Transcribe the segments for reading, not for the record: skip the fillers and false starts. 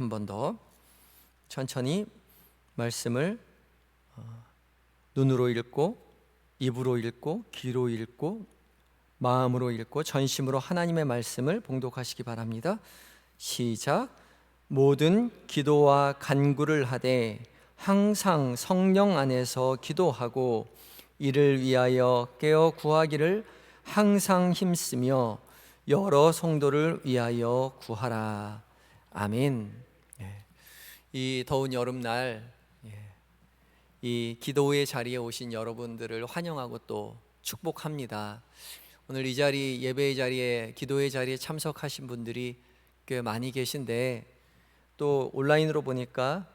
한 번 더 천천히 말씀을 눈으로 읽고 입으로 읽고 귀로 읽고 마음으로 읽고 전심으로 하나님의 말씀을 봉독하시기 바랍니다. 시작. 모든 기도와 간구를 하되 항상 성령 안에서 기도하고 이를 위하여 깨어 구하기를 항상 힘쓰며 여러 성도를 위하여 구하라. 아멘. 이 더운 여름날 이 기도의 자리에 오신 여러분들을 환영하고 또 축복합니다. 오늘 이 자리, 예배의 자리에, 기도의 자리에 참석하신 분들이 꽤 많이 계신데 또 온라인으로 보니까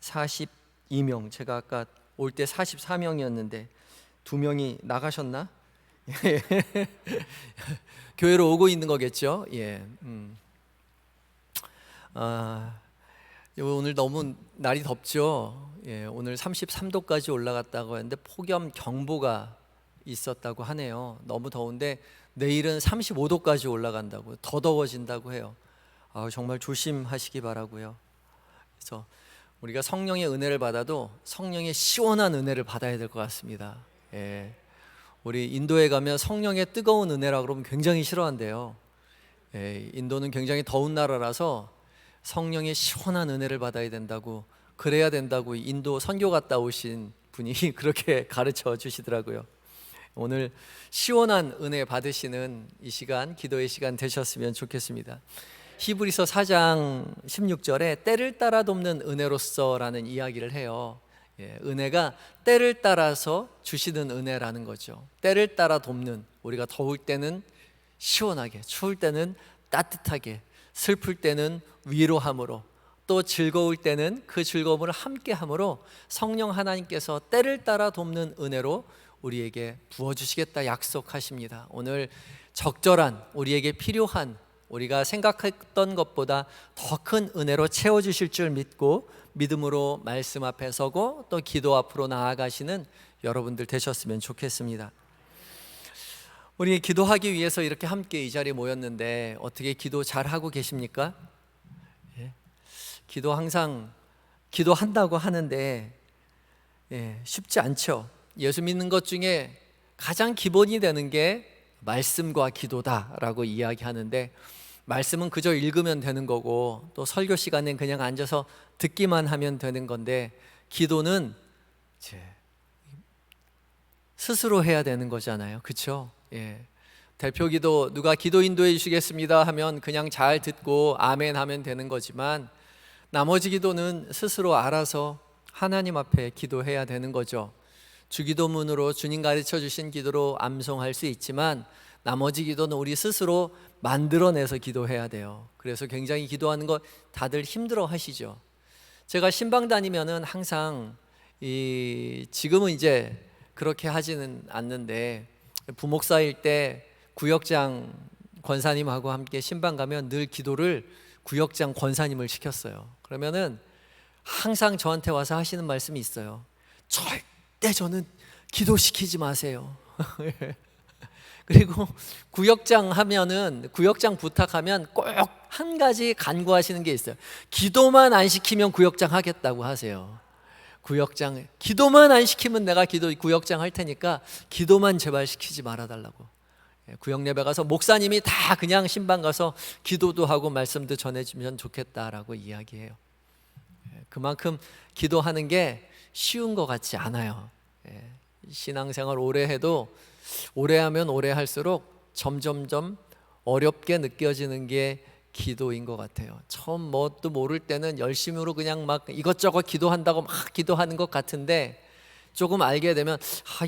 42명, 제가 아까 올 때 44명이었는데 2명이 나가셨나? 교회로 오고 있는 거겠죠? 오늘 너무 날이 덥죠? 오늘 33도까지 올라갔다고 했는데 폭염 경보가 있었다고 하네요. 너무 더운데 내일은 35도까지 올라간다고, 더 더워진다고 해요. 정말 조심하시기 바라고요. 그래서 우리가 성령의 은혜를 받아도 성령의 시원한 은혜를 받아야 될 것 같습니다. 우리 인도에 가면 성령의 뜨거운 은혜라고 그러면 굉장히 싫어한대요. 인도는 굉장히 더운 나라라서 성령의 시원한 은혜를 받아야 된다고, 그래야 된다고 인도 선교 갔다 오신 분이 그렇게 가르쳐 주시더라고요. 오늘 시원한 은혜 받으시는 이 시간, 기도의 시간 되셨으면 좋겠습니다. 히브리서 4장 16절에 때를 따라 돕는 은혜로서라는 이야기를 해요. 은혜가 때를 따라서 주시는 은혜라는 거죠. 때를 따라 돕는, 우리가 더울 때는 시원하게, 추울 때는 따뜻하게, 슬플 때는 위로함으로, 또 즐거울 때는 그 즐거움을 함께함으로 성령 하나님께서 때를 따라 돕는 은혜로 우리에게 부어주시겠다 약속하십니다. 오늘 적절한, 우리에게 필요한, 우리가 생각했던 것보다 더 큰 은혜로 채워주실 줄 믿고 믿음으로 말씀 앞에 서고 또 기도 앞으로 나아가시는 여러분들 되셨으면 좋겠습니다. 우리 기도하기 위해서 이렇게 함께 이 자리에 모였는데 어떻게 기도 잘하고 계십니까? 기도 항상 기도한다고 하는데 쉽지 않죠. 예수 믿는 것 중에 가장 기본이 되는 게 말씀과 기도다라고 이야기하는데, 말씀은 그저 읽으면 되는 거고 또 설교 시간엔 그냥 앉아서 듣기만 하면 되는 건데, 기도는 스스로 해야 되는 거잖아요. 그렇죠? 대표 기도, 누가 기도 인도해 주시겠습니다 하면 그냥 잘 듣고 아멘 하면 되는 거지만, 나머지 기도는 스스로 알아서 하나님 앞에 기도해야 되는 거죠. 주기도문으로 주님 가르쳐 주신 기도로 암송할 수 있지만 나머지 기도는 우리 스스로 만들어내서 기도해야 돼요. 그래서 굉장히 기도하는 거 다들 힘들어 하시죠. 제가 신방 다니면은 항상 지금은 이제 그렇게 하지는 않는데, 부목사일 때 구역장 권사님하고 함께 신방 가면 늘 기도를 구역장 권사님을 시켰어요. 그러면은 항상 저한테 와서 하시는 말씀이 있어요. 절대 저는 기도시키지 마세요. 그리고 구역장 하면은, 구역장 부탁하면 꼭 한 가지 간구하시는 게 있어요. 기도만 안 시키면 구역장 하겠다고 하세요. 구역장, 기도만 안 시키면 내가 구역장 할 테니까 기도만 제발 시키지 말아달라고. 구역 예배 가서 목사님이 다 그냥 신방 가서 기도도 하고 말씀도 전해주면 좋겠다라고 이야기해요. 그만큼 기도하는 게 쉬운 것 같지 않아요. 신앙생활 오래 해도 오래 하면 오래 할수록 점점점 어렵게 느껴지는 게 기도인 것 같아요. 처음 뭣도 모를 때는 열심으로 그냥 막 이것저것 기도한다고 막 기도하는 것 같은데, 조금 알게 되면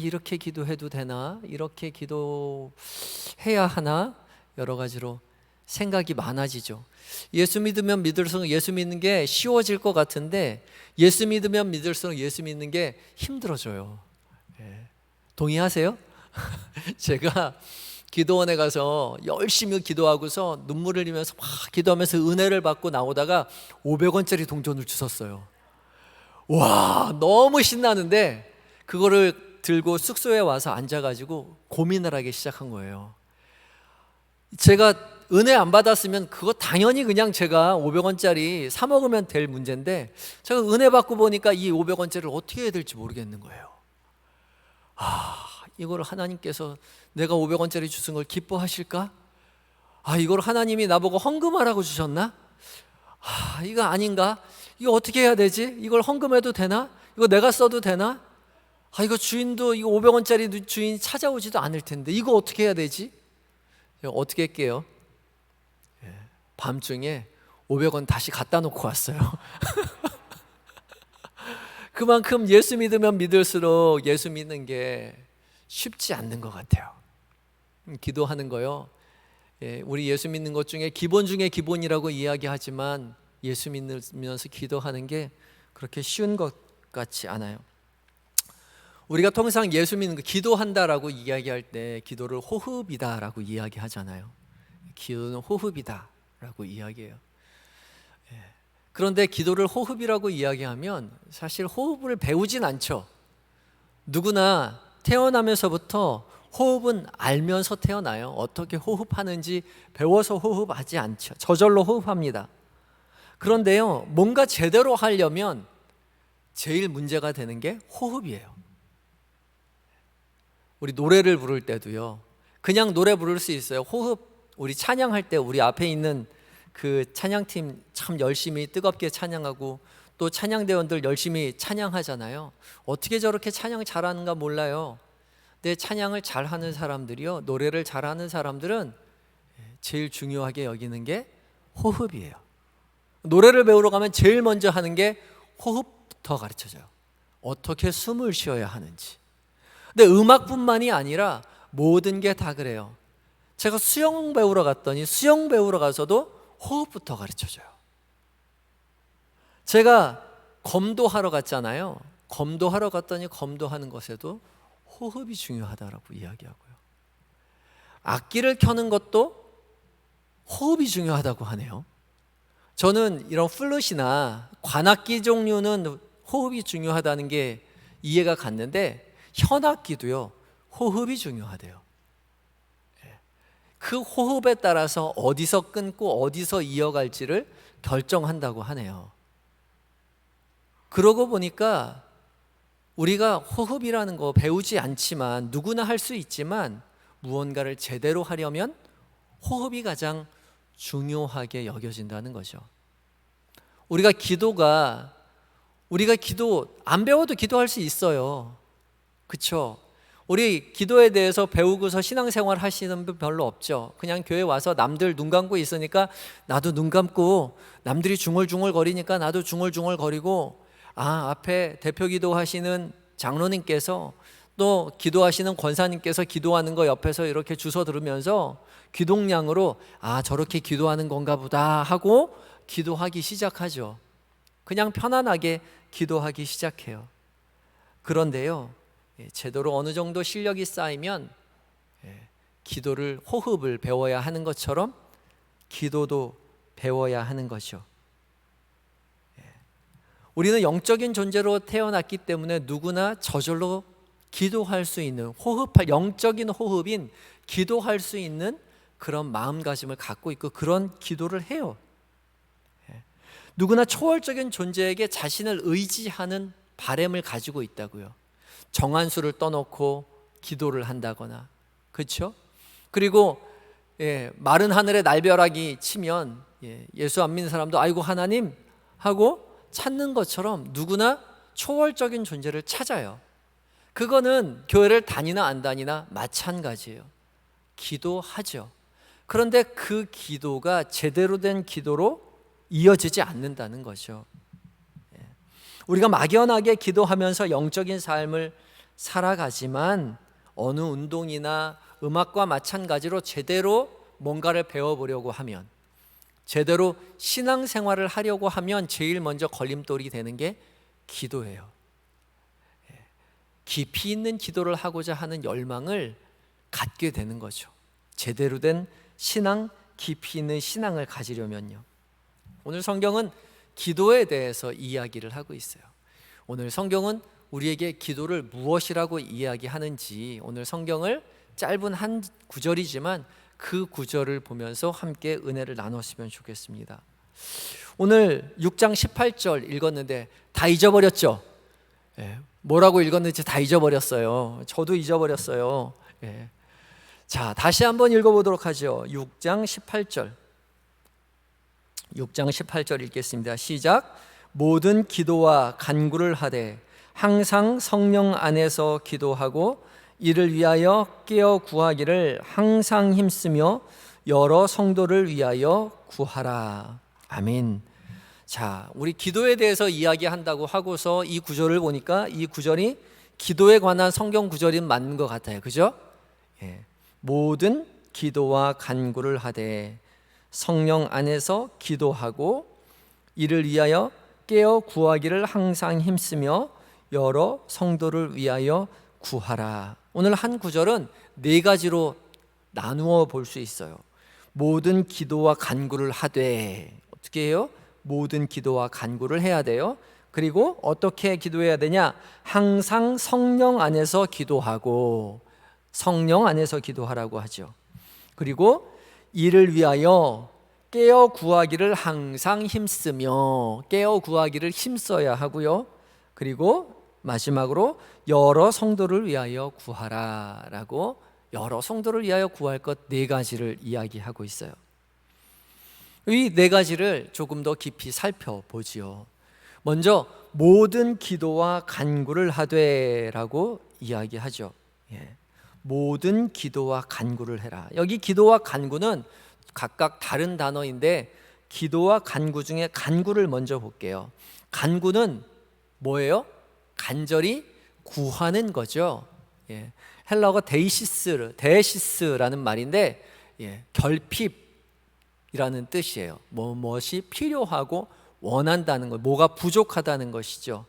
이렇게 기도해도 되나? 이렇게 기도해야 하나? 여러 가지로 생각이 많아지죠. 예수 믿으면 믿을수록 예수 믿는 게 쉬워질 것 같은데, 예수 믿으면 믿을수록 예수 믿는 게 힘들어져요. 동의하세요? 제가 기도원에 가서 열심히 기도하고서 눈물을 흘리면서 막 기도하면서 은혜를 받고 나오다가 500원짜리 동전을 주웠어요. 와, 너무 신나는데 그거를 들고 숙소에 와서 앉아가지고 고민을 하기 시작한 거예요. 제가 은혜 안 받았으면 그거 당연히 그냥 제가 500원짜리 사 먹으면 될 문제인데, 제가 은혜 받고 보니까 이 500원짜리를 어떻게 해야 될지 모르겠는 거예요. 이걸 하나님께서 내가 500원짜리 주신 걸 기뻐하실까? 이걸 하나님이 나보고 헌금하라고 주셨나? 이거 아닌가? 이거 어떻게 해야 되지? 이걸 헌금해도 되나? 이거 내가 써도 되나? 이거 주인도 이거 500원짜리 주인 찾아오지도 않을 텐데 이거 어떻게 해야 되지? 어떻게 할게요? 밤중에 500원 다시 갖다 놓고 왔어요. 그만큼 예수 믿으면 믿을수록 예수 믿는 게 쉽지 않는 것 같아요. 기도하는 거요. 우리 예수 믿는 것 중에 기본 중에 기본이라고 이야기하지만 예수 믿으면서 기도하는 게 그렇게 쉬운 것 같지 않아요. 우리가 통상 예수 믿는 거 기도한다라고 이야기할 때 기도를 호흡이다라고 이야기하잖아요. 기도는 호흡이다라고 이야기해요. 그런데 기도를 호흡이라고 이야기하면 사실 호흡을 배우진 않죠. 누구나 태어나면서부터 호흡은 알면서 태어나요. 어떻게 호흡하는지 배워서 호흡하지 않죠. 저절로 호흡합니다. 그런데요, 뭔가 제대로 하려면 제일 문제가 되는 게 호흡이에요. 우리 노래를 부를 때도요, 그냥 노래 부를 수 있어요. 호흡, 우리 찬양할 때 우리 앞에 있는 그 찬양팀 참 열심히 뜨겁게 찬양하고 또 찬양대원들 열심히 찬양하잖아요. 어떻게 저렇게 찬양 잘하는가 몰라요. 근데 찬양을 잘하는 사람들이요, 노래를 잘하는 사람들은 제일 중요하게 여기는 게 호흡이에요. 노래를 배우러 가면 제일 먼저 하는 게 호흡부터 가르쳐줘요. 어떻게 숨을 쉬어야 하는지. 근데 음악뿐만이 아니라 모든 게 다 그래요. 제가 수영 배우러 갔더니 수영 배우러 가서도 호흡부터 가르쳐줘요. 제가 검도하러 갔잖아요. 검도하러 갔더니 검도하는 것에도 호흡이 중요하다라고 이야기하고요. 악기를 켜는 것도 호흡이 중요하다고 하네요. 저는 이런 플룻이나 관악기 종류는 호흡이 중요하다는 게 이해가 갔는데 현악기도요, 호흡이 중요하대요. 그 호흡에 따라서 어디서 끊고 어디서 이어갈지를 결정한다고 하네요. 그러고 보니까 우리가 호흡이라는 거 배우지 않지만 누구나 할 수 있지만 무언가를 제대로 하려면 호흡이 가장 중요하게 여겨진다는 거죠. 우리가 기도 안 배워도 기도할 수 있어요. 그렇죠? 우리 기도에 대해서 배우고서 신앙생활 하시는 분 별로 없죠. 그냥 교회 와서 남들 눈 감고 있으니까 나도 눈 감고, 남들이 중얼중얼 거리니까 나도 중얼중얼 거리고, 앞에 대표 기도하시는 장로님께서 또 기도하시는 권사님께서 기도하는 거 옆에서 이렇게 주워 들으면서 귀동냥으로 저렇게 기도하는 건가 보다 하고 기도하기 시작하죠. 그냥 편안하게 기도하기 시작해요. 그런데요, 제대로 어느 정도 실력이 쌓이면 기도를, 호흡을 배워야 하는 것처럼 기도도 배워야 하는 거죠. 우리는 영적인 존재로 태어났기 때문에 누구나 저절로 기도할 수 있는, 영적인 호흡인 기도할 수 있는 그런 마음가짐을 갖고 있고 그런 기도를 해요. 누구나 초월적인 존재에게 자신을 의지하는 바램을 가지고 있다고요. 정한수를 떠놓고 기도를 한다거나, 그렇죠? 그리고 마른 하늘에 날벼락이 치면 예수 안 믿는 사람도 아이고 하나님 하고 찾는 것처럼 누구나 초월적인 존재를 찾아요. 그거는 교회를 다니나 안 다니나 마찬가지예요. 기도하죠. 그런데 그 기도가 제대로 된 기도로 이어지지 않는다는 거죠. 우리가 막연하게 기도하면서 영적인 삶을 살아가지만 어느 운동이나 음악과 마찬가지로 제대로 뭔가를 배워보려고 하면, 제대로 신앙생활을 하려고 하면 제일 먼저 걸림돌이 되는 게 기도예요. 깊이 있는 기도를 하고자 하는 열망을 갖게 되는 거죠. 제대로 된 신앙, 깊이 있는 신앙을 가지려면요. 오늘 성경은 기도에 대해서 이야기를 하고 있어요. 오늘 성경은 우리에게 기도를 무엇이라고 이야기하는지, 오늘 성경을 짧은 한 구절이지만 그 구절을 보면서 함께 은혜를 나눴으면 좋겠습니다. 오늘 6장 18절 읽었는데 다 잊어버렸죠? 뭐라고 읽었는지 다 잊어버렸어요. 저도 잊어버렸어요. 자, 다시 한번 읽어보도록 하죠. 6장 18절. 6장 18절 읽겠습니다. 시작. 모든 기도와 간구를 하되 항상 성령 안에서 기도하고 이를 위하여 깨어 구하기를 항상 힘쓰며 여러 성도를 위하여 구하라. 아멘. 자, 우리 기도에 대해서 이야기한다고 하고서 이 구절을 보니까 이 구절이 기도에 관한 성경 구절이 맞는 것 같아요. 그죠? 모든 기도와 간구를 하되 성령 안에서 기도하고 이를 위하여 깨어 구하기를 항상 힘쓰며 여러 성도를 위하여 구하라. 오늘 한 구절은 네 가지로 나누어 볼 수 있어요. 모든 기도와 간구를 하되, 어떻게 해요? 모든 기도와 간구를 해야 돼요. 그리고 어떻게 기도해야 되냐? 항상 성령 안에서 기도하고, 성령 안에서 기도하라고 하죠. 그리고 이를 위하여 깨어 구하기를 항상 힘쓰며, 깨어 구하기를 힘써야 하고요. 그리고 마지막으로 여러 성도를 위하여 구하라 라고, 여러 성도를 위하여 구할 것 네 가지를 이야기하고 있어요. 이 네 가지를 조금 더 깊이 살펴보지요. 먼저 모든 기도와 간구를 하되 라고 이야기하죠. 모든 기도와 간구를 해라. 여기 기도와 간구는 각각 다른 단어인데, 기도와 간구 중에 간구를 먼저 볼게요. 간구는 뭐예요? 간절히 구하는 거죠. 헬라어가 데시스라는 말인데, 결핍이라는 뜻이에요. 무엇이 필요하고 원한다는 것, 뭐가 부족하다는 것이죠.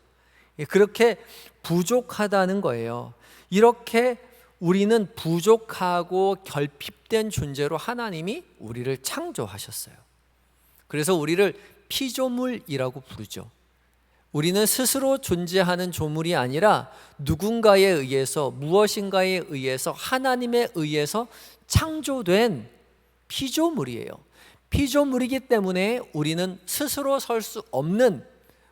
그렇게 부족하다는 거예요. 이렇게 우리는 부족하고 결핍된 존재로 하나님이 우리를 창조하셨어요. 그래서 우리를 피조물이라고 부르죠. 우리는 스스로 존재하는 조물이 아니라 누군가에 의해서, 무엇인가에 의해서, 하나님에 의해서 창조된 피조물이에요. 피조물이기 때문에 우리는 스스로 설 수 없는,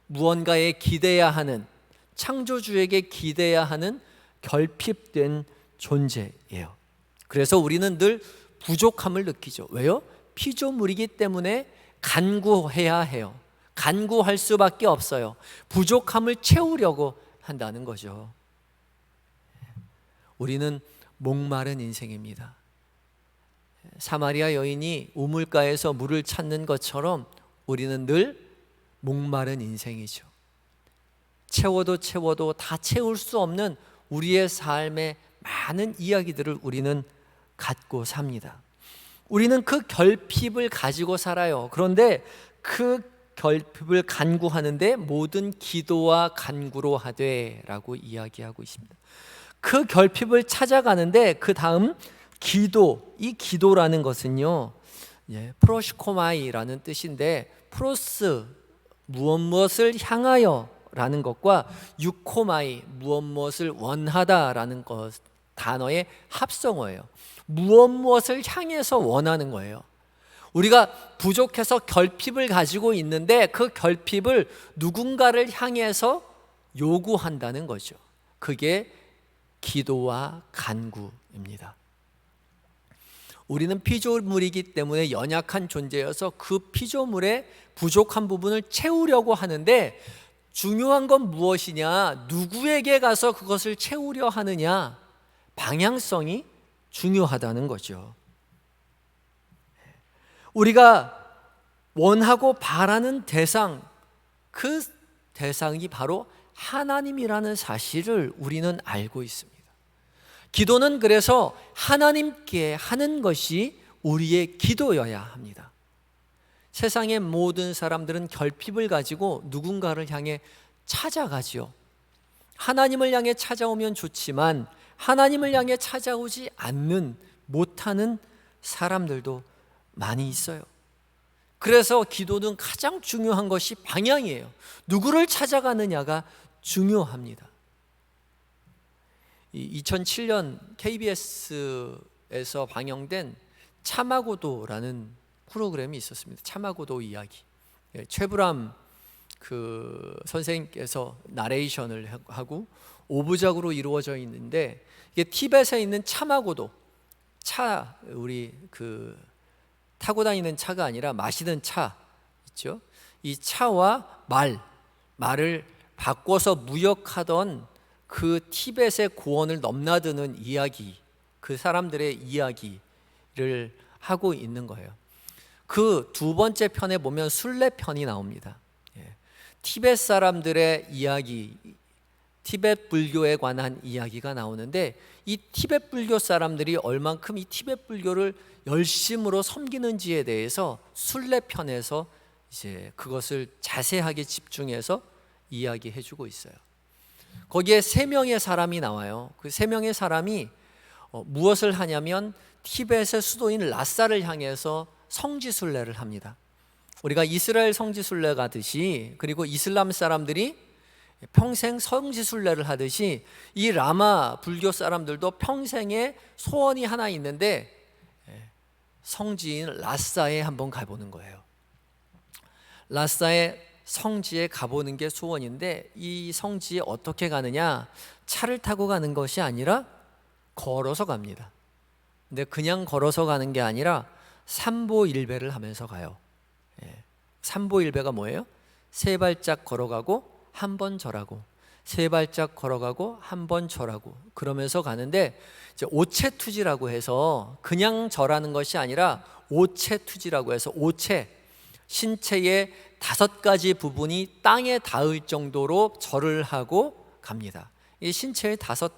무언가에 기대야 하는, 창조주에게 기대야 하는 결핍된 존재예요. 그래서 우리는 늘 부족함을 느끼죠. 왜요? 피조물이기 때문에 간구해야 해요. 간구할 수밖에 없어요. 부족함을 채우려고 한다는 거죠. 우리는 목마른 인생입니다. 사마리아 여인이 우물가에서 물을 찾는 것처럼 우리는 늘 목마른 인생이죠. 채워도 채워도 다 채울 수 없는 우리의 삶의 많은 이야기들을 우리는 갖고 삽니다. 우리는 그 결핍을 가지고 살아요. 그런데 그 결핍을 간구하는데 모든 기도와 간구로 하되 라고 이야기하고 있습니다. 그 결핍을 찾아가는데 그 다음 기도, 이 기도라는 것은요, 프로시코마이라는 뜻인데, 프로스 무엇을 향하여 라는 것과 유코마이 무엇을 원하다라는 것, 단어의 합성어예요. 무엇을 향해서 원하는 거예요. 우리가 부족해서 결핍을 가지고 있는데 그 결핍을 누군가를 향해서 요구한다는 거죠. 그게 기도와 간구입니다. 우리는 피조물이기 때문에 연약한 존재여서 그 피조물의 부족한 부분을 채우려고 하는데, 중요한 건 무엇이냐? 누구에게 가서 그것을 채우려 하느냐? 방향성이 중요하다는 거죠. 우리가 원하고 바라는 대상, 그 대상이 바로 하나님이라는 사실을 우리는 알고 있습니다. 기도는 그래서 하나님께 하는 것이 우리의 기도여야 합니다. 세상의 모든 사람들은 결핍을 가지고 누군가를 향해 찾아가지요. 하나님을 향해 찾아오면 좋지만 하나님을 향해 찾아오지 않는, 못하는 사람들도 많이 있어요. 그래서 기도는 가장 중요한 것이 방향이에요. 누구를 찾아가느냐가 중요합니다. 2007년 KBS에서 방영된 차마고도라는 프로그램이 있었습니다. 차마고도 이야기. 최불암 선생님께서 나레이션을 하고 5부작으로 이루어져 있는데, 이게 티벳에 있는 차마고도, 우리 타고 다니는 차가 아니라 마시는 차 있죠. 이 차와 말을 바꿔서 무역하던 그 티벳의 고원을 넘나드는 이야기, 그 사람들의 이야기를 하고 있는 거예요. 그 두 번째 편에 보면 순례편이 나옵니다. 티벳 사람들의 이야기, 티벳 불교에 관한 이야기가 나오는데, 이 티벳 불교 사람들이 얼만큼 이 티벳 불교를 열심으로 섬기는지에 대해서 순례편에서 이제 그것을 자세하게 집중해서 이야기해 주고 있어요. 거기에 3명의 사람이 나와요. 그 3명의 사람이 무엇을 하냐면 티벳의 수도인 라사를 향해서 성지순례를 합니다. 우리가 이스라엘 성지순례 가듯이, 그리고 이슬람 사람들이 평생 성지순례를 하듯이, 이 라마 불교 사람들도 평생의 소원이 하나 있는데 성지인 라사에 한번 가보는 거예요. 라사의 성지에 가보는 게 소원인데, 이 성지에 어떻게 가느냐? 차를 타고 가는 것이 아니라 걸어서 갑니다. 근데 그냥 걸어서 가는 게 아니라 삼보일배를 하면서 가요. 삼보일배가 뭐예요? 3발짝 걸어가고 한 번 절하고, 3발짝 걸어가고 한 번 절하고, 그러면서 가는데, 이제 오체투지라고 해서 그냥 절하는 것이 아니라 오체투지라고 해서, 신체의 5가지 부분이 땅에 닿을 정도로 절을 하고 갑니다. 이 신체의 5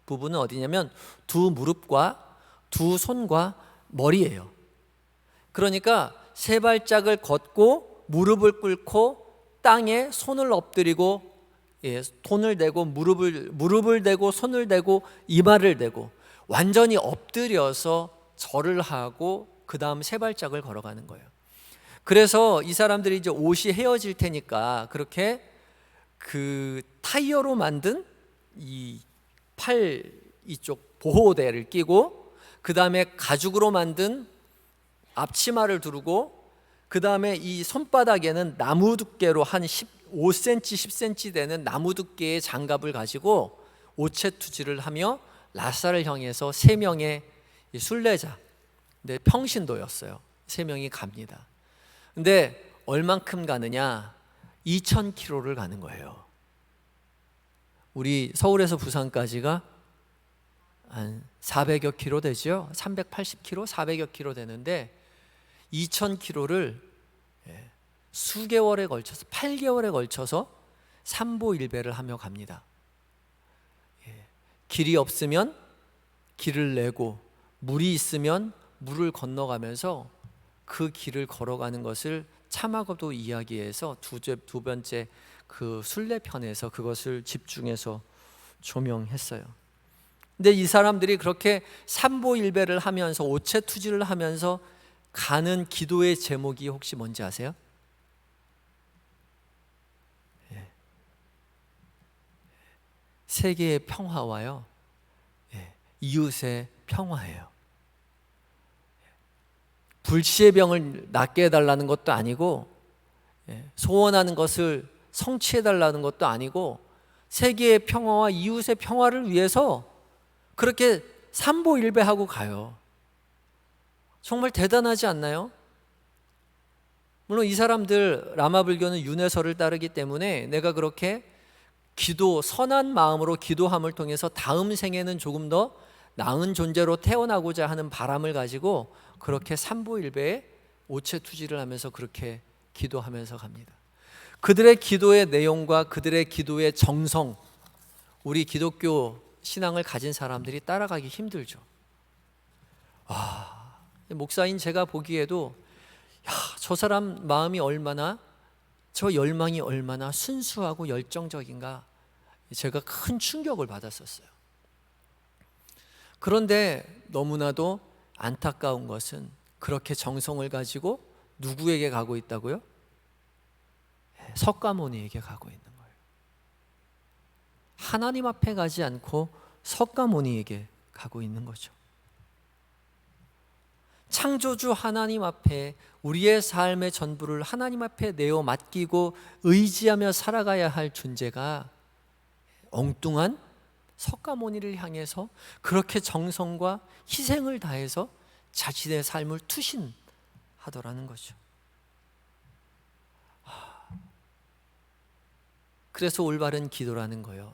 부분은 어디냐면 2 무릎과 2 손과 머리예요. 그러니까 3발짝을 걷고 무릎을 꿇고 땅에 손을 엎드리고, 손을 대고 무릎을 대고 손을 대고 이마를 대고 완전히 엎드려서 절을 하고 그 다음 3발짝을 걸어가는 거예요. 그래서 이 사람들이 이제 옷이 헤어질 테니까 그렇게 타이어로 만든 이 팔 이쪽 보호대를 끼고, 그 다음에 가죽으로 만든 앞치마를 두르고, 그 다음에 이 손바닥에는 나무 두께로 한 5cm, 10cm 되는 나무 두께의 장갑을 가지고 오체투지를 하며 라사를 향해서 3명의 순례자, 근데 평신도였어요. 3명이 갑니다. 근데 얼만큼 가느냐? 2000km를 가는 거예요. 우리 서울에서 부산까지가 한 400여 킬로 되죠. 380km, 400여 킬로 되는데 2000km를 수개월에 걸쳐서, 8개월에 걸쳐서 삼보일배를 하며 갑니다. 길이 없으면 길을 내고, 물이 있으면 물을 건너가면서 그 길을 걸어가는 것을 차마고도 이야기에서 두 번째 그 순례편에서 그것을 집중해서 조명했어요. 근데 이 사람들이 그렇게 삼보일배를 하면서 오체투지를 하면서 가는 기도의 제목이 혹시 뭔지 아세요? 세계의 평화와요, 이웃의 평화예요. 불치의 병을 낫게 해달라는 것도 아니고, 소원하는 것을 성취해달라는 것도 아니고, 세계의 평화와 이웃의 평화를 위해서 그렇게 삼보일배하고 가요. 정말 대단하지 않나요? 물론 이 사람들, 라마불교는 윤회설을 따르기 때문에 내가 그렇게 선한 마음으로 기도함을 통해서 다음 생에는 조금 더 나은 존재로 태어나고자 하는 바람을 가지고 그렇게 삼보일배에 오체투지를 하면서 그렇게 기도하면서 갑니다. 그들의 기도의 내용과 그들의 기도의 정성, 우리 기독교 신앙을 가진 사람들이 따라가기 힘들죠. 목사인 제가 보기에도 저 사람 마음이 얼마나, 저 열망이 얼마나 순수하고 열정적인가, 제가 큰 충격을 받았었어요. 그런데 너무나도 안타까운 것은 그렇게 정성을 가지고 누구에게 가고 있다고요? 석가모니에게 가고 있는 거예요. 하나님 앞에 가지 않고 석가모니에게 가고 있는 거죠. 창조주 하나님 앞에 우리의 삶의 전부를 하나님 앞에 내어 맡기고 의지하며 살아가야 할 존재가 엉뚱한 석가모니를 향해서 그렇게 정성과 희생을 다해서 자신의 삶을 투신하더라는 거죠. 그래서 올바른 기도라는 거예요.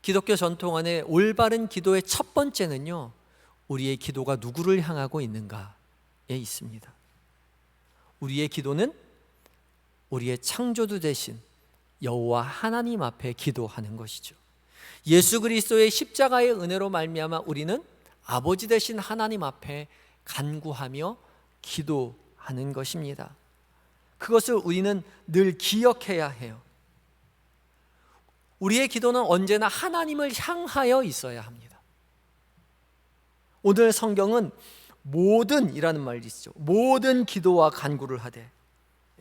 기독교 전통 안에 올바른 기도의 첫 번째는요, 우리의 기도가 누구를 향하고 있는가에 있습니다. 우리의 기도는 우리의 창조주 되신 여호와 하나님 앞에 기도하는 것이죠. 예수 그리스도의 십자가의 은혜로 말미암아 우리는 아버지 되신 하나님 앞에 간구하며 기도하는 것입니다. 그것을 우리는 늘 기억해야 해요. 우리의 기도는 언제나 하나님을 향하여 있어야 합니다. 오늘 성경은 모든이라는 말이 있죠. 모든 기도와 간구를 하되,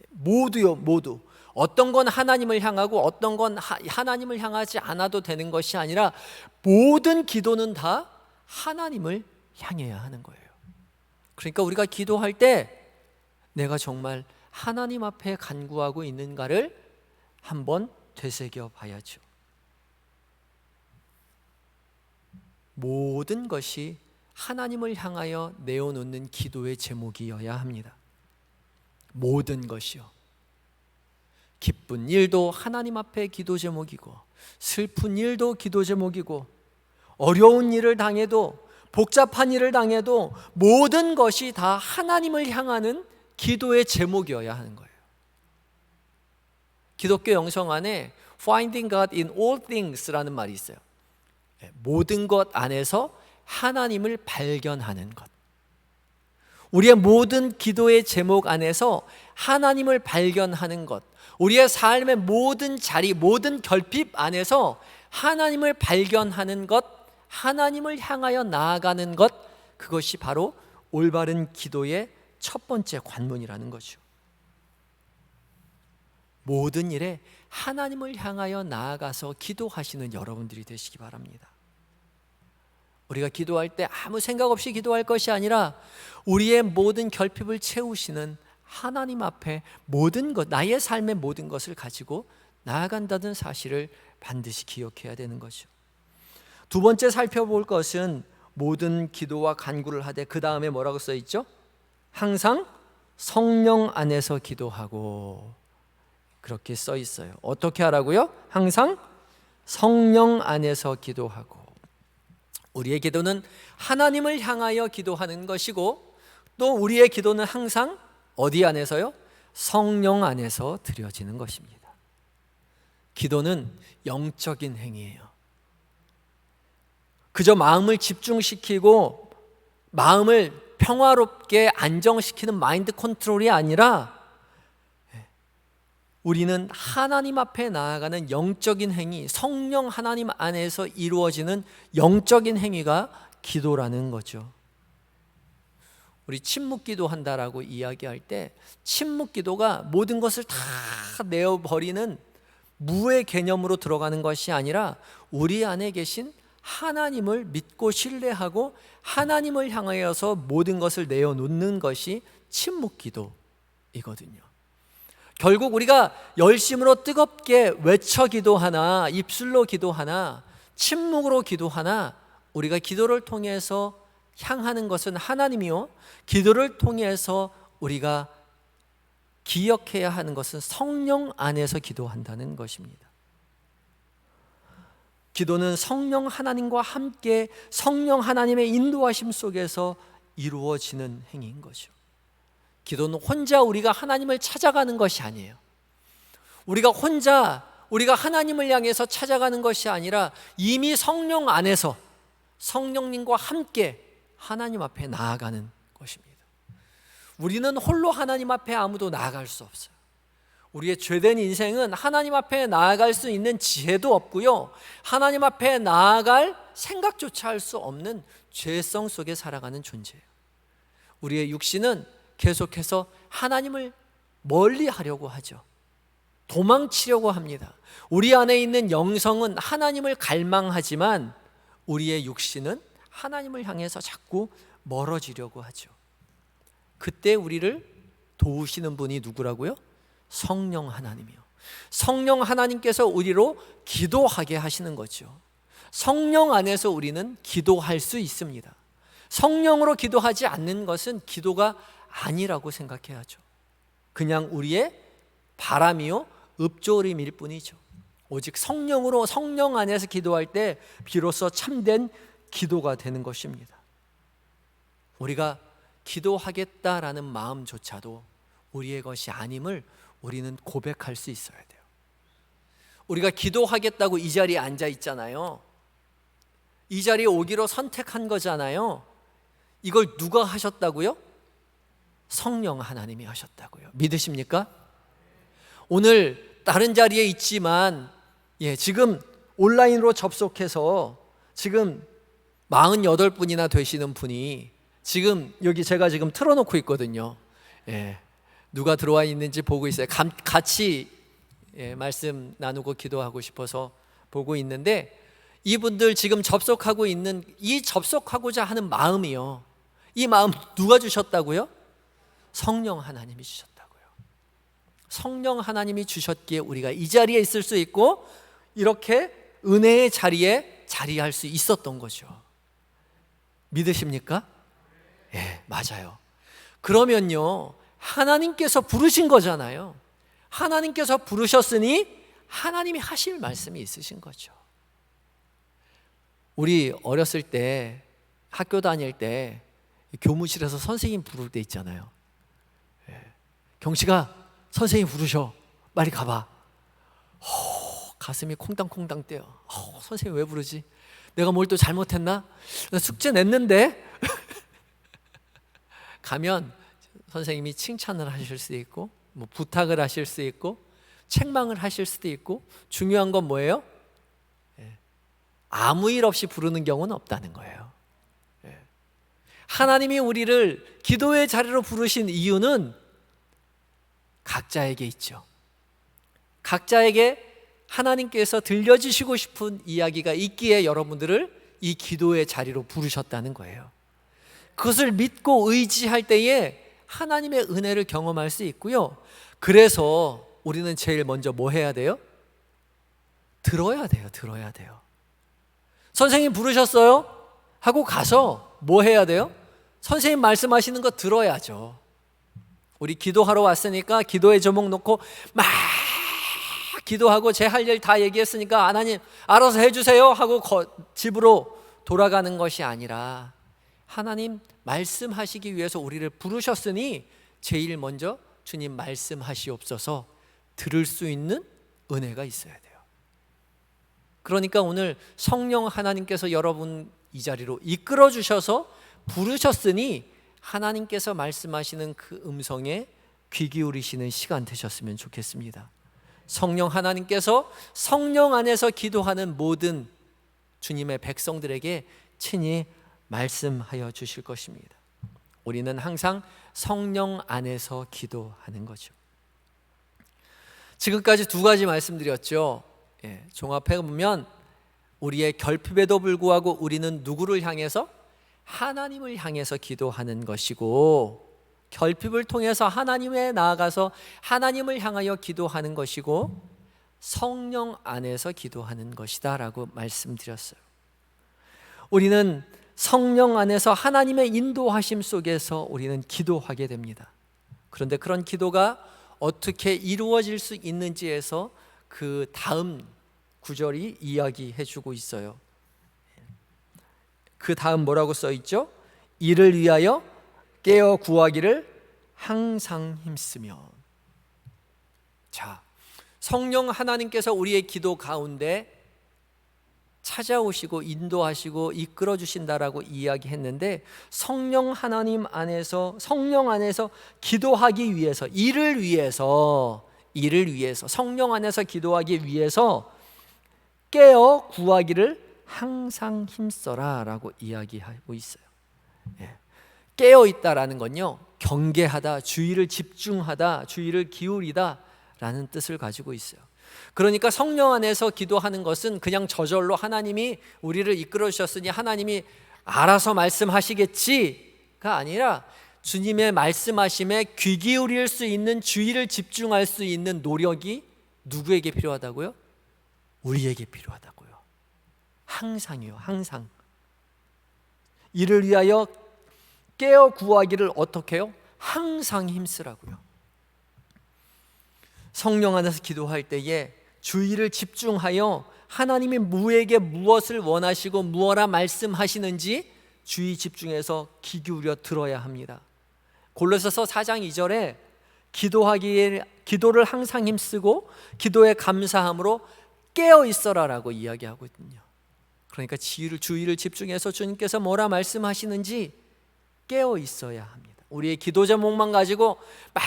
모두요, 모두. 어떤 건 하나님을 향하고 어떤 건 하나님을 향하지 않아도 되는 것이 아니라 모든 기도는 다 하나님을 향해야 하는 거예요. 그러니까 우리가 기도할 때 내가 정말 하나님 앞에 간구하고 있는가를 한번 되새겨 봐야죠. 모든 것이 하나님을 향하여 내어놓는 기도의 제목이어야 합니다. 모든 것이요. 기쁜 일도 하나님 앞에 기도 제목이고, 슬픈 일도 기도 제목이고, 어려운 일을 당해도, 복잡한 일을 당해도 모든 것이 다 하나님을 향하는 기도의 제목이어야 하는 거예요. 기독교 영성 안에 Finding God in all things라는 말이 있어요. 모든 것 안에서 하나님을 발견하는 것. 우리의 모든 기도의 제목 안에서 하나님을 발견하는 것, 우리의 삶의 모든 자리, 모든 결핍 안에서 하나님을 발견하는 것, 하나님을 향하여 나아가는 것, 그것이 바로 올바른 기도의 첫 번째 관문이라는 거죠. 모든 일에 하나님을 향하여 나아가서 기도하시는 여러분들이 되시기 바랍니다. 우리가 기도할 때 아무 생각 없이 기도할 것이 아니라 우리의 모든 결핍을 채우시는 하나님 앞에 모든 것, 나의 삶의 모든 것을 가지고 나아간다는 사실을 반드시 기억해야 되는 거죠. 두 번째 살펴볼 것은 모든 기도와 간구를 하되, 그 다음에 뭐라고 써 있죠? 항상 성령 안에서 기도하고, 그렇게 써 있어요. 어떻게 하라고요? 항상 성령 안에서 기도하고. 우리의 기도는 하나님을 향하여 기도하는 것이고, 또 우리의 기도는 항상 어디 안에서요? 성령 안에서 드려지는 것입니다. 기도는 영적인 행위예요. 그저 마음을 집중시키고 마음을 평화롭게 안정시키는 마인드 컨트롤이 아니라 우리는 하나님 앞에 나아가는 영적인 행위, 성령 하나님 안에서 이루어지는 영적인 행위가 기도라는 거죠. 우리 침묵기도 한다라고 이야기할 때 침묵기도가 모든 것을 다 내어버리는 무의 개념으로 들어가는 것이 아니라 우리 안에 계신 하나님을 믿고 신뢰하고 하나님을 향하여서 모든 것을 내어놓는 것이 침묵기도이거든요. 결국 우리가 열심으로 뜨겁게 외쳐 기도하나, 입술로 기도하나, 침묵으로 기도하나, 우리가 기도를 통해서 향하는 것은 하나님이요, 기도를 통해서 우리가 기억해야 하는 것은 성령 안에서 기도한다는 것입니다. 기도는 성령 하나님과 함께 성령 하나님의 인도하심 속에서 이루어지는 행위인 거죠. 기도는 혼자 우리가 하나님을 찾아가는 것이 아니에요. 우리가 하나님을 향해서 찾아가는 것이 아니라 이미 성령 안에서 성령님과 함께 하나님 앞에 나아가는 것입니다. 우리는 홀로 하나님 앞에 아무도 나아갈 수 없어요. 우리의 죄된 인생은 하나님 앞에 나아갈 수 있는 지혜도 없고요, 하나님 앞에 나아갈 생각조차 할 수 없는 죄성 속에 살아가는 존재예요. 우리의 육신은 계속해서 하나님을 멀리 하려고 하죠. 도망치려고 합니다. 우리 안에 있는 영성은 하나님을 갈망하지만 우리의 육신은 하나님을 향해서 자꾸 멀어지려고 하죠. 그때 우리를 도우시는 분이 누구라고요? 성령 하나님이요. 성령 하나님께서 우리로 기도하게 하시는 거죠. 성령 안에서 우리는 기도할 수 있습니다. 성령으로 기도하지 않는 것은 기도가 아니라고 생각해야죠. 그냥 우리의 바람이요 읊조림일 뿐이죠. 오직 성령으로, 성령 안에서 기도할 때 비로소 참된 기도가 되는 것입니다. 우리가 기도하겠다라는 마음조차도 우리의 것이 아님을 우리는 고백할 수 있어야 돼요. 우리가 기도하겠다고 이 자리에 앉아 있잖아요. 이 자리에 오기로 선택한 거잖아요. 이걸 누가 하셨다고요? 성령 하나님이 하셨다고요. 믿으십니까? 오늘 다른 자리에 있지만 지금 온라인으로 접속해서 지금 48분이나 되시는 분이 지금 여기 제가 지금 틀어놓고 있거든요. 누가 들어와 있는지 보고 있어요. 같이 말씀 나누고 기도하고 싶어서 보고 있는데, 이분들 지금 접속하고 있는 이 접속하고자 하는 마음이요, 이 마음 누가 주셨다고요? 성령 하나님이 주셨다고요. 성령 하나님이 주셨기에 우리가 이 자리에 있을 수 있고 이렇게 은혜의 자리에 자리할 수 있었던 거죠. 믿으십니까? 맞아요. 그러면요, 하나님께서 부르신 거잖아요. 하나님께서 부르셨으니 하나님이 하실 말씀이 있으신 거죠. 우리 어렸을 때 학교 다닐 때 교무실에서 선생님 부를 때 있잖아요. 경식아, 선생님 부르셔, 빨리 가봐. 가슴이 콩당콩당 뛰어. 선생님 왜 부르지? 내가 뭘 또 잘못했나? 나 숙제 냈는데. 가면 선생님이 칭찬을 하실 수도 있고, 뭐 부탁을 하실 수 있고, 책망을 하실 수도 있고, 중요한 건 뭐예요? 아무 일 없이 부르는 경우는 없다는 거예요. 하나님이 우리를 기도의 자리로 부르신 이유는 각자에게 있죠. 각자에게 하나님께서 들려주시고 싶은 이야기가 있기에 여러분들을 이 기도의 자리로 부르셨다는 거예요. 그것을 믿고 의지할 때에 하나님의 은혜를 경험할 수 있고요. 그래서 우리는 제일 먼저 뭐 해야 돼요? 들어야 돼요. 들어야 돼요. 선생님 부르셨어요? 하고 가서 뭐 해야 돼요? 선생님 말씀하시는 거 들어야죠. 우리 기도하러 왔으니까 기도의 제목 놓고 막 기도하고 제 할 일 다 얘기했으니까 하나님 알아서 해주세요 하고 집으로 돌아가는 것이 아니라, 하나님 말씀하시기 위해서 우리를 부르셨으니 제일 먼저 주님 말씀하시옵소서 들을 수 있는 은혜가 있어야 돼요. 그러니까 오늘 성령 하나님께서 여러분 이 자리로 이끌어 주셔서 부르셨으니 하나님께서 말씀하시는 그 음성에 귀 기울이시는 시간 되셨으면 좋겠습니다. 성령 하나님께서 성령 안에서 기도하는 모든 주님의 백성들에게 친히 말씀하여 주실 것입니다. 우리는 항상 성령 안에서 기도하는 거죠. 지금까지 두 가지 말씀드렸죠. 종합해 보면 우리의 결핍에도 불구하고 우리는 누구를 향해서? 하나님을 향해서 기도하는 것이고, 결핍을 통해서 하나님에 나아가서 하나님을 향하여 기도하는 것이고, 성령 안에서 기도하는 것이다 라고 말씀드렸어요. 우리는 성령 안에서 하나님의 인도하심 속에서 우리는 기도하게 됩니다. 그런데 그런 기도가 어떻게 이루어질 수 있는지에서 그 다음 구절이 이야기해 주고 있어요. 그 다음 뭐라고 써 있죠? 이를 위하여 깨어 구하기를 항상 힘쓰며. 자, 성령 하나님께서 우리의 기도 가운데 찾아오시고 인도하시고 이끌어 주신다라고 이야기했는데, 성령 하나님 안에서, 성령 안에서 기도하기 위해서, 이를 위해서 성령 안에서 기도하기 위해서 깨어 구하기를 항상 힘써라 라고 이야기하고 있어요. 깨어 있다라는 건요, 경계하다, 주의를 집중하다, 주의를 기울이다 라는 뜻을 가지고 있어요. 그러니까 성령 안에서 기도하는 것은 그냥 저절로 하나님이 우리를 이끌어 주셨으니 하나님이 알아서 말씀하시겠지가 아니라, 주님의 말씀하심에 귀 기울일 수 있는, 주의를 집중할 수 있는 노력이 누구에게 필요하다고요? 우리에게 필요하다고요. 항상이요, 항상. 이를 위하여 깨어 구하기를 어떻게 해요? 항상 힘쓰라고요. 성령 안에서 기도할 때에 주의를 집중하여 하나님이 무에게 무엇을 원하시고 무엇라 말씀하시는지 주의 집중해서 귀 기울여 들어야 합니다. 골로새서 4장 2절에 기도를 항상 힘쓰고 기도에 감사함으로 깨어 있어라라고 이야기하거든요. 그러니까 주의를 집중해서 주님께서 뭐라 말씀하시는지 깨어 있어야 합니다. 우리의 기도 제목만 가지고 막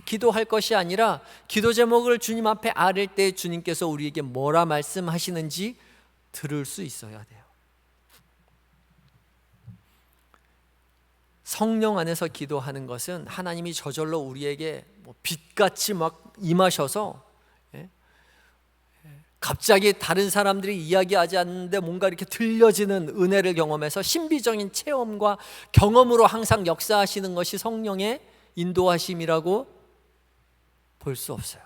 기도할 것이 아니라 기도 제목을 주님 앞에 아릴 때 주님께서 우리에게 뭐라 말씀하시는지 들을 수 있어야 돼요. 성령 안에서 기도하는 것은 하나님이 저절로 우리에게 빛같이 막 임하셔서 갑자기 다른 사람들이 이야기하지 않는데 뭔가 이렇게 들려지는 은혜를 경험해서 신비적인 체험과 경험으로 항상 역사하시는 것이 성령의 인도하심이라고 볼 수 없어요.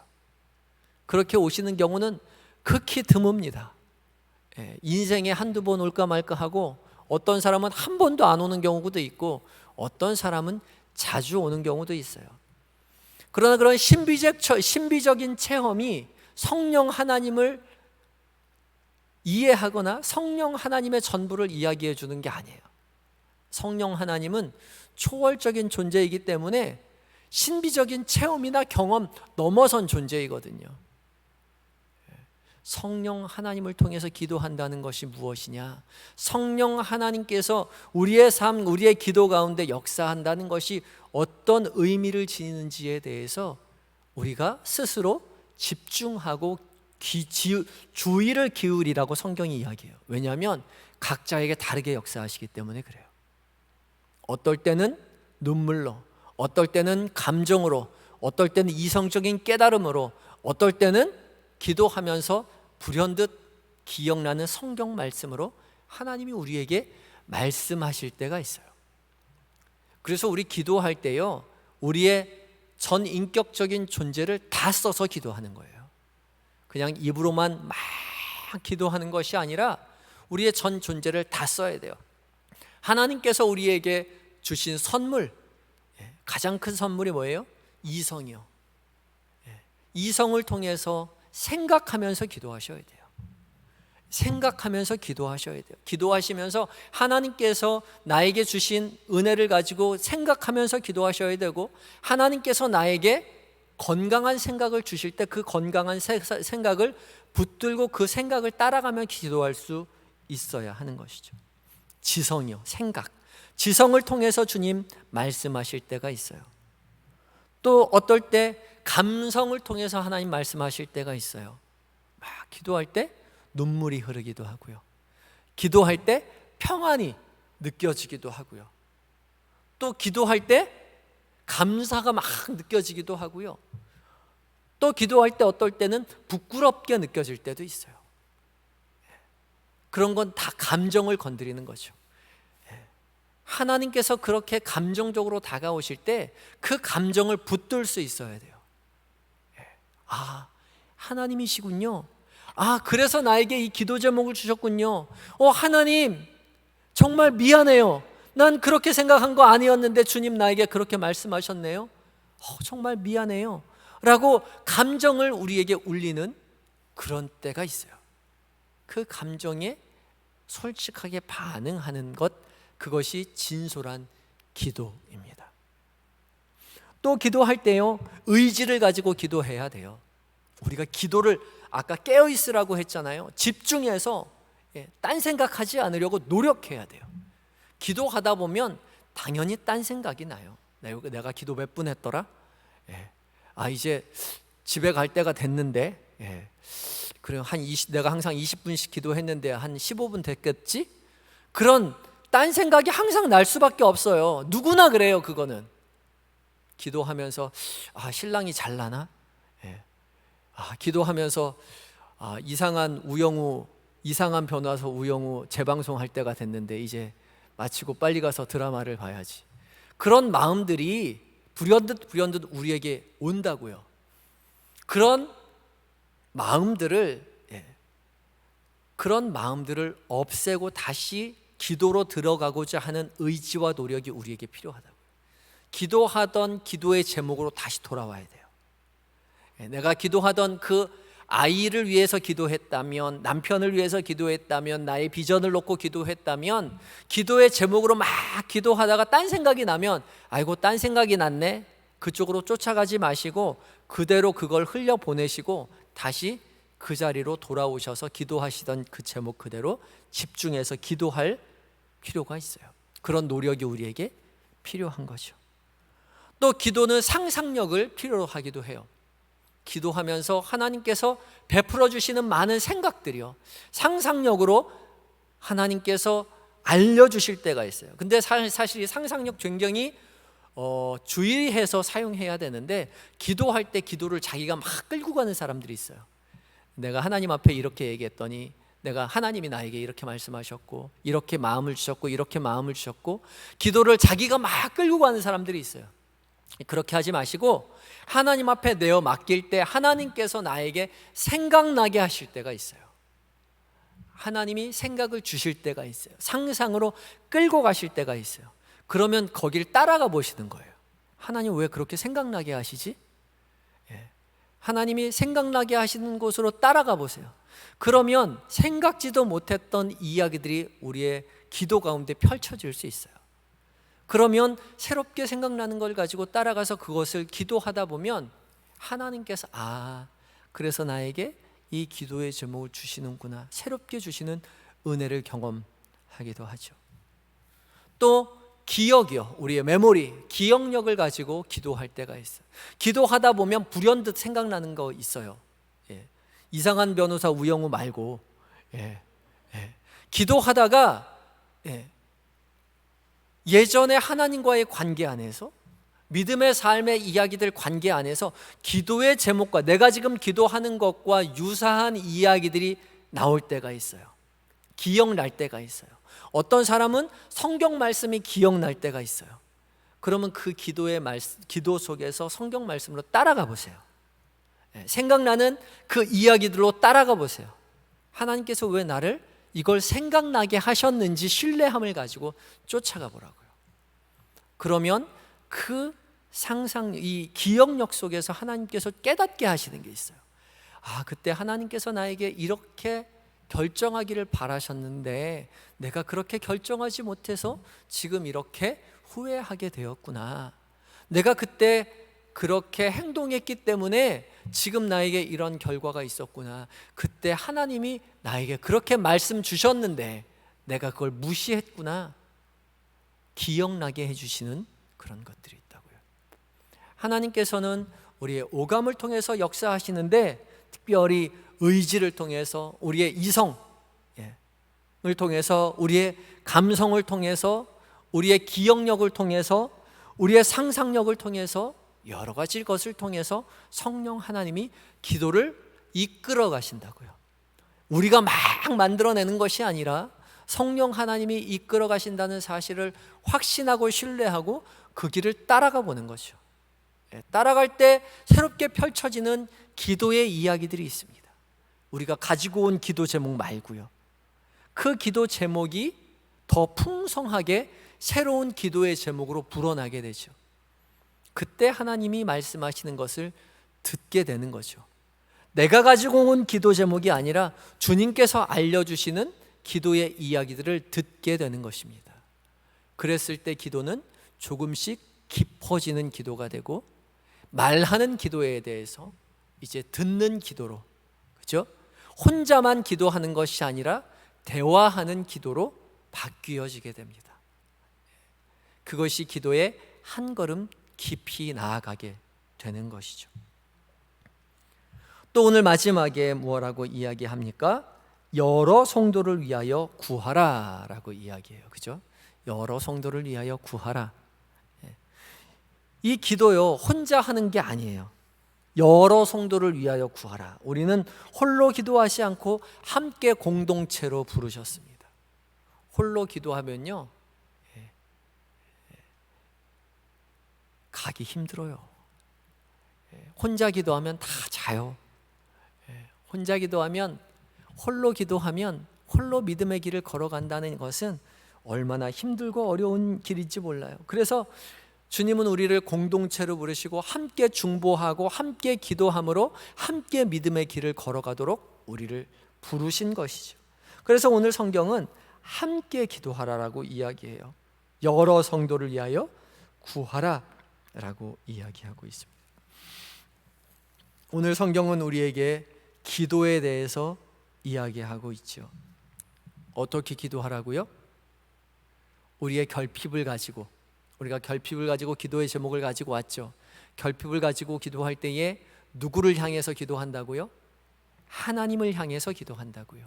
그렇게 오시는 경우는 극히 드뭅니다. 인생에 한두 번 올까 말까 하고, 어떤 사람은 한 번도 안 오는 경우도 있고, 어떤 사람은 자주 오는 경우도 있어요. 그러나 그런 신비적인 체험이 성령 하나님을 이해하거나 성령 하나님의 전부를 이야기해 주는 게 아니에요. 성령 하나님은 초월적인 존재이기 때문에 신비적인 체험이나 경험 넘어선 존재이거든요. 성령 하나님을 통해서 기도한다는 것이 무엇이냐? 성령 하나님께서 우리의 삶, 우리의 기도 가운데 역사한다는 것이 어떤 의미를 지니는지에 대해서 우리가 스스로 집중하고 주의를 기울이라고 성경이 이야기해요. 왜냐하면 각자에게 다르게 역사하시기 때문에 그래요. 어떨 때는 눈물로, 어떨 때는 감정으로, 어떨 때는 이성적인 깨달음으로, 어떨 때는 기도하면서 불현듯 기억나는 성경 말씀으로 하나님이 우리에게 말씀하실 때가 있어요. 그래서 우리 기도할 때요, 우리의 전 인격적인 존재를 다 써서 기도하는 거예요. 그냥 입으로만 막 기도하는 것이 아니라 우리의 전 존재를 다 써야 돼요. 하나님께서 우리에게 주신 선물, 가장 큰 선물이 뭐예요? 이성이요. 이성을 통해서 생각하면서 기도하셔야 돼요. 생각하면서 기도하셔야 돼요. 기도하시면서 하나님께서 나에게 주신 은혜를 가지고 생각하면서 기도하셔야 되고, 하나님께서 나에게 건강한 생각을 주실 때 그 건강한 생각을 붙들고 그 생각을 따라가며 기도할 수 있어야 하는 것이죠. 지성이요, 생각. 지성을 통해서 주님 말씀하실 때가 있어요. 또 어떨 때 감성을 통해서 하나님 말씀하실 때가 있어요. 막 기도할 때 눈물이 흐르기도 하고요. 기도할 때 평안이 느껴지기도 하고요. 또 기도할 때 감사가 막 느껴지기도 하고요. 또 기도할 때 어떨 때는 부끄럽게 느껴질 때도 있어요. 그런 건 다 감정을 건드리는 거죠. 하나님께서 그렇게 감정적으로 다가오실 때 그 감정을 붙들 수 있어야 돼요. 아, 하나님이시군요. 아, 그래서 나에게 이 기도 제목을 주셨군요. 하나님, 정말 미안해요. 난 그렇게 생각한 거 아니었는데 주님 나에게 그렇게 말씀하셨네요. 정말 미안해요. 라고 감정을 우리에게 울리는 그런 때가 있어요. 그 감정에 솔직하게 반응하는 것, 그것이 진솔한 기도입니다. 또 기도할 때요, 의지를 가지고 기도해야 돼요. 우리가 기도를 아까 깨어 있으라고 했잖아요. 집중해서 딴 생각하지 않으려고 노력해야 돼요. 기도하다 보면 당연히 딴 생각이 나요. 내가 기도 몇 분 했더라? 이제 집에 갈 때가 됐는데, 그래 내가 항상 20분씩 기도했는데 한 15분 됐겠지? 그런 딴 생각이 항상 날 수밖에 없어요. 누구나 그래요. 그거는 기도하면서 신랑이 잘나나? 기도하면서 이상한 변호사 우영우 재방송할 때가 됐는데 이제 마치고 빨리 가서 드라마를 봐야지. 그런 마음들이 불현듯 우리에게 온다고요. 그런 마음들을 없애고 다시 기도로 들어가고자 하는 의지와 노력이 우리에게 필요하다고요. 기도하던 기도의 제목으로 다시 돌아와야 돼요. 내가 기도하던 그 아이를 위해서 기도했다면, 남편을 위해서 기도했다면, 나의 비전을 놓고 기도했다면, 기도의 제목으로 막 기도하다가 딴 생각이 나면, 아이고 딴 생각이 났네, 그쪽으로 쫓아가지 마시고 그대로 그걸 흘려보내시고 다시 그 자리로 돌아오셔서 기도하시던 그 제목 그대로 집중해서 기도할 필요가 있어요. 그런 노력이 우리에게 필요한 거죠. 또 기도는 상상력을 필요로 하기도 해요. 기도하면서 하나님께서 베풀어 주시는 많은 생각들이요, 상상력으로 하나님께서 알려주실 때가 있어요. 근데 사실 이 상상력 굉장히 주의해서 사용해야 되는데, 기도할 때 기도를 자기가 막 끌고 가는 사람들이 있어요. 내가 하나님 앞에 이렇게 얘기했더니 내가 하나님이 나에게 이렇게 말씀하셨고, 이렇게 마음을 주셨고, 이렇게 마음을 주셨고, 기도를 자기가 막 끌고 가는 사람들이 있어요. 그렇게 하지 마시고 하나님 앞에 내어 맡길 때 하나님께서 나에게 생각나게 하실 때가 있어요. 하나님이 생각을 주실 때가 있어요. 상상으로 끌고 가실 때가 있어요. 그러면 거길 따라가 보시는 거예요. 하나님 왜 그렇게 생각나게 하시지? 하나님이 생각나게 하시는 곳으로 따라가 보세요. 그러면 생각지도 못했던 이야기들이 우리의 기도 가운데 펼쳐질 수 있어요. 그러면 새롭게 생각나는 걸 가지고 따라가서 그것을 기도하다 보면 하나님께서 그래서 나에게 이 기도의 제목을 주시는구나, 새롭게 주시는 은혜를 경험하기도 하죠. 또 기억이요, 우리의 메모리, 기억력을 가지고 기도할 때가 있어요. 기도하다 보면 불현듯 생각나는 거 있어요. 이상한 변호사 우영우 말고 기도하다가 예전에 하나님과의 관계 안에서, 믿음의 삶의 이야기들 관계 안에서 기도의 제목과 내가 지금 기도하는 것과 유사한 이야기들이 나올 때가 있어요. 기억날 때가 있어요. 어떤 사람은 성경 말씀이 기억날 때가 있어요. 그러면 그 기도 속에서 성경 말씀으로 따라가 보세요. 생각나는 그 이야기들로 따라가 보세요. 하나님께서 왜 나를 이걸 생각나게 하셨는지 신뢰함을 가지고 쫓아가 보라고요. 그러면 그 이 기억력 속에서 하나님께서 깨닫게 하시는 게 있어요. 그때 하나님께서 나에게 이렇게 결정하기를 바라셨는데 내가 그렇게 결정하지 못해서 지금 이렇게 후회하게 되었구나. 내가 그때 그렇게 행동했기 때문에 지금 나에게 이런 결과가 있었구나. 그때 하나님이 나에게 그렇게 말씀 주셨는데 내가 그걸 무시했구나. 기억나게 해주시는 그런 것들이 있다고요. 하나님께서는 우리의 오감을 통해서 역사하시는데, 특별히 의지를 통해서, 우리의 이성을 통해서, 우리의 감성을 통해서, 우리의 기억력을 통해서, 우리의 상상력을 통해서, 여러 가지 것을 통해서 성령 하나님이 기도를 이끌어 가신다고요. 우리가 막 만들어내는 것이 아니라 성령 하나님이 이끌어 가신다는 사실을 확신하고 신뢰하고 그 길을 따라가 보는 거죠. 따라갈 때 새롭게 펼쳐지는 기도의 이야기들이 있습니다. 우리가 가지고 온 기도 제목 말고요. 그 기도 제목이 더 풍성하게 새로운 기도의 제목으로 불어나게 되죠. 그때 하나님이 말씀하시는 것을 듣게 되는 거죠. 내가 가지고 온 기도 제목이 아니라 주님께서 알려주시는 기도의 이야기들을 듣게 되는 것입니다. 그랬을 때 기도는 조금씩 깊어지는 기도가 되고, 말하는 기도에 대해서 이제 듣는 기도로, 그죠? 혼자만 기도하는 것이 아니라 대화하는 기도로 바뀌어지게 됩니다. 그것이 기도의 한 걸음 깊이 나아가게 되는 것이죠. 또 오늘 마지막에 무엇라고 이야기합니까? 여러 성도를 위하여 구하라 라고 이야기해요. 그죠? 여러 성도를 위하여 구하라. 이 기도요, 혼자 하는 게 아니에요. 여러 성도를 위하여 구하라. 우리는 홀로 기도하지 않고 함께 공동체로 부르셨습니다. 홀로 기도하면요, 하기 힘들어요. 혼자 기도하면 다 자요. 혼자 기도하면, 홀로 기도하면 홀로 믿음의 길을 걸어간다는 것은 얼마나 힘들고 어려운 길인지 몰라요. 그래서 주님은 우리를 공동체로 부르시고 함께 중보하고 함께 기도함으로 함께 믿음의 길을 걸어가도록 우리를 부르신 것이죠. 그래서 오늘 성경은 함께 기도하라라고 이야기해요. 여러 성도를 위하여 구하라라고 이야기하고 있습니다. 오늘 성경은 우리에게 기도에 대해서 이야기하고 있죠. 어떻게 기도하라고요? 우리의 결핍을 가지고, 우리가 결핍을 가지고 기도의 제목을 가지고 왔죠. 결핍을 가지고 기도할 때에 누구를 향해서 기도한다고요? 하나님을 향해서 기도한다고요.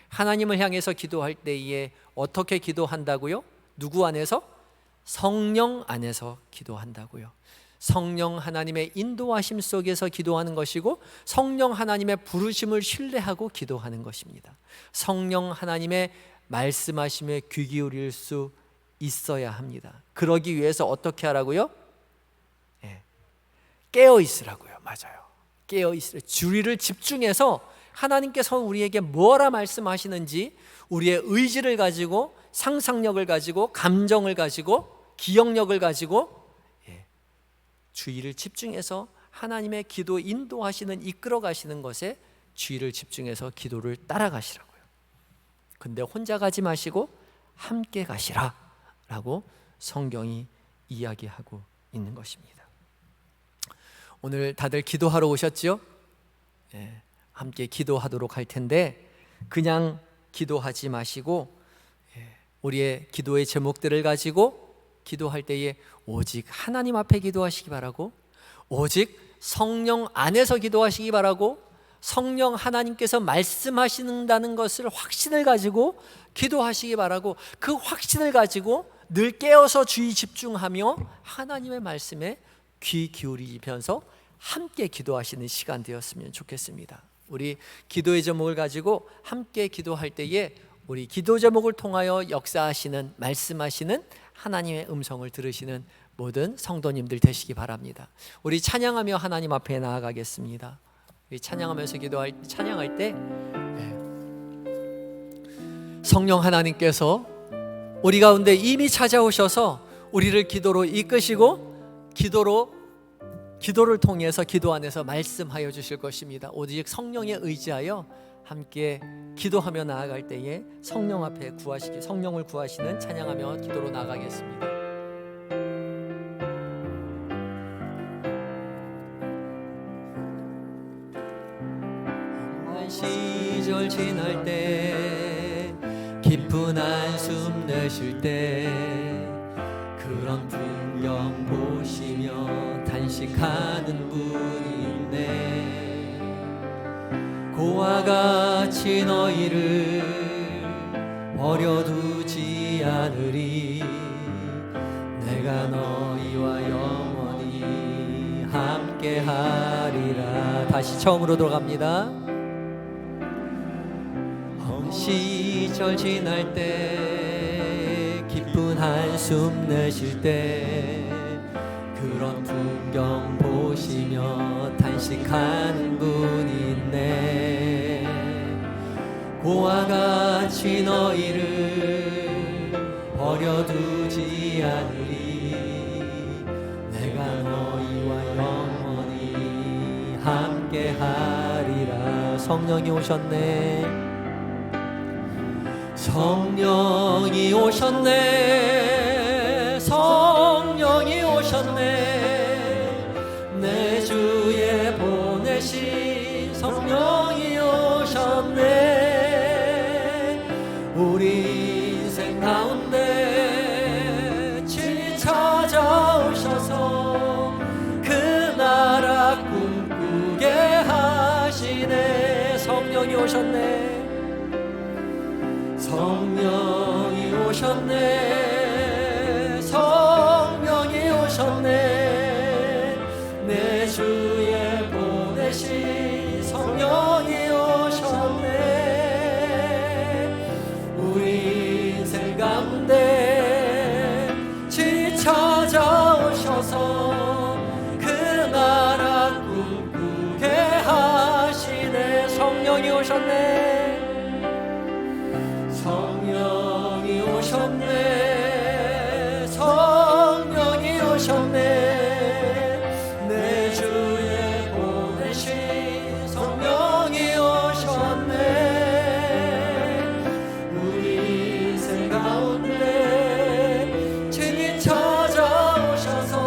하나님을 향해서 기도할 때에 어떻게 기도한다고요? 누구 안에서? 성령 안에서 기도한다고요. 성령 하나님의 인도하심 속에서 기도하는 것이고, 성령 하나님의 부르심을 신뢰하고 기도하는 것입니다. 성령 하나님의 말씀하심에 귀 기울일 수 있어야 합니다. 그러기 위해서 어떻게 하라고요? 깨어 있으라고요. 맞아요. 깨어 있으라. 주의를 집중해서 하나님께서 우리에게 뭐라 말씀하시는지 우리의 의지를 가지고, 상상력을 가지고, 감정을 가지고, 기억력을 가지고 주의를 집중해서 하나님의 기도 인도하시는, 이끌어 가시는 것에 주의를 집중해서 기도를 따라가시라고요. 근데 혼자 가지 마시고 함께 가시라 라고 성경이 이야기하고 있는 것입니다. 오늘 다들 기도하러 오셨죠? 함께 기도하도록 할 텐데, 그냥 기도하지 마시고 우리의 기도의 제목들을 가지고 기도할 때에 오직 하나님 앞에 기도하시기 바라고, 오직 성령 안에서 기도하시기 바라고, 성령 하나님께서 말씀하신다는 것을 확신을 가지고 기도하시기 바라고, 그 확신을 가지고 늘 깨어서 주의 집중하며 하나님의 말씀에 귀 기울이면서 함께 기도하시는 시간 되었으면 좋겠습니다. 우리 기도의 제목을 가지고 함께 기도할 때에 우리 기도 제목을 통하여 역사하시는, 말씀하시는 하나님의 음성을 들으시는 모든 성도님들 되시기 바랍니다. 우리 찬양하며 하나님 앞에 나아가겠습니다. 우리 찬양하면서 찬양할 때 성령 하나님께서 우리 가운데 이미 찾아오셔서 우리를 기도로 이끄시고 기도를 통해서 기도 안에서 말씀하여 주실 것입니다. 오직 성령에 의지하여 함께 기도하며 나아갈 때에 성령 앞에 성령을 구하시는 찬양하며 기도로 나아가겠습니다. 시절 지날 때, 깊은 한숨 내쉴 때, 그런 풍경 보시며 단식하는 분이 있네. 고와 같이 너희를 버려두지 않으리. 내가 너희와 영원히 함께하리라. 다시 처음으로 돌아갑니다. 시절 지날 때, 깊은 한숨 내쉴 때, 그런 풍경 보시며 단식하는 분이 있네. 고와 같이 너희를 버려두지 않으리. 내가 너희와 영원히 함께하리라. 성령이 오셨네. 성령이 오셨네. 성령이 오셨네. 내 주에 보내신 성령이 오셨네. 우리 인생 가운데 친히 찾아오셔서 그 나라 꿈꾸게 하시네. 성령이 오셨네. 성령이 오셨네. 성령이 오셨네. 내 주에 보내신 성령이 오셨네. 우리 인생 가운데 친히 찾아오셔서 오셨네. 성령이 오셨네. 성령이 오셨네. 내 주에 보내신 성령이 오셨네. 우리 인생 가운데 주님 찾아오셔서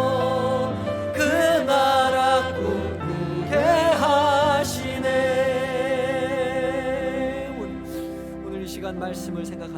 그 나라 꿈꾸게 하시네. 오늘 이 시간 말씀을 생각하며